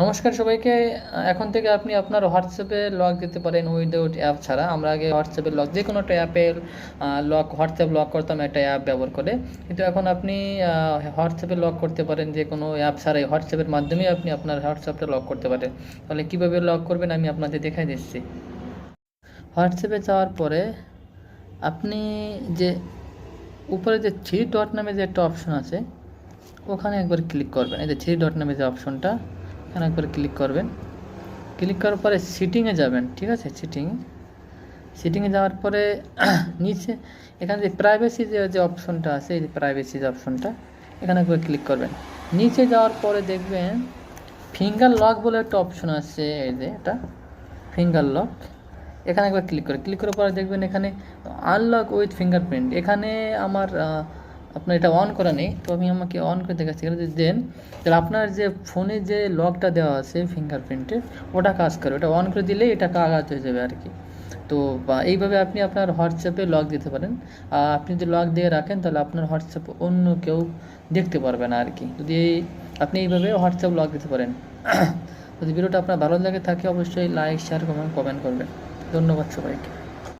নমস্কার সবাইকে। এখন থেকে আপনি আপনার হোয়াটসঅ্যাপে লক দিতে পারেন উইদাউট অ্যাপ ছাড়া। আমরা আগে হোয়াটসঅ্যাপে লক যে কোনো একটা অ্যাপের লক হোয়াটসঅ্যাপ লক করতাম একটা অ্যাপ ব্যবহার করে, কিন্তু এখন আপনি হোয়াটসঅ্যাপে লক করতে পারেন যে কোনো অ্যাপ ছাড়াই। হোয়াটসঅ্যাপের মাধ্যমেই আপনি আপনার হোয়াটসঅ্যাপটা লক করতে পারেন। তাহলে কীভাবে লক করবেন আমি আপনাদের দেখাই দিচ্ছি। হোয়াটসঅ্যাপে যাওয়ার পরে আপনি যে উপরে যে থ্রি ডট নামে যে একটা অপশন আছে ওখানে একবার ক্লিক করবেন। এই যে থ্রি ডট নামে যে অপশনটা এখানে একবার ক্লিক করবেন। ক্লিক করার পরে সিটিংয়ে যাবেন, ঠিক আছে? সিটিংয়ে যাওয়ার পরে নিচে এখানে যে প্রাইভেসি যে অপশনটা আছে, এই যে প্রাইভেসি যে অপশনটা এখানে একবার ক্লিক করবেন। নিচে যাওয়ার পরে দেখবেন ফিঙ্গার লক বলে একটা অপশন আছে, এই যে এটা ফিঙ্গার লক। এখানে একবার ক্লিক করার পরে দেখবেন এখানে আনলক উইথ ফিঙ্গারপ্রিন্ট। এখানে আমার আপনার এটা অন করা নেই, তো আমি আমাকে অন করে দেখাচ্ছি। এখানে যদি দেন তাহলে আপনার যে ফোনে যে লকটা দেওয়া আছে ফিঙ্গারপ্রিন্টের ওটা কাজ করে। ওটা অন করে দিলেই এটা কাজ হয়ে যাবে আর কি। তো এইভাবে আপনি আপনার হোয়াটসঅ্যাপে লক দিতে পারেন। আপনি যদি লক দিয়ে রাখেন তাহলে আপনার হোয়াটসঅ্যাপ অন্য কেউ দেখতে পারবে না আর কি। যদি আপনি এইভাবে হোয়াটসঅ্যাপ লক দিতে পারেন। যদি ভিডিওটা আপনার ভালো লাগে থাকে অবশ্যই লাইক শেয়ার কমেন্ট করবেন। ধন্যবাদ সবাইকে।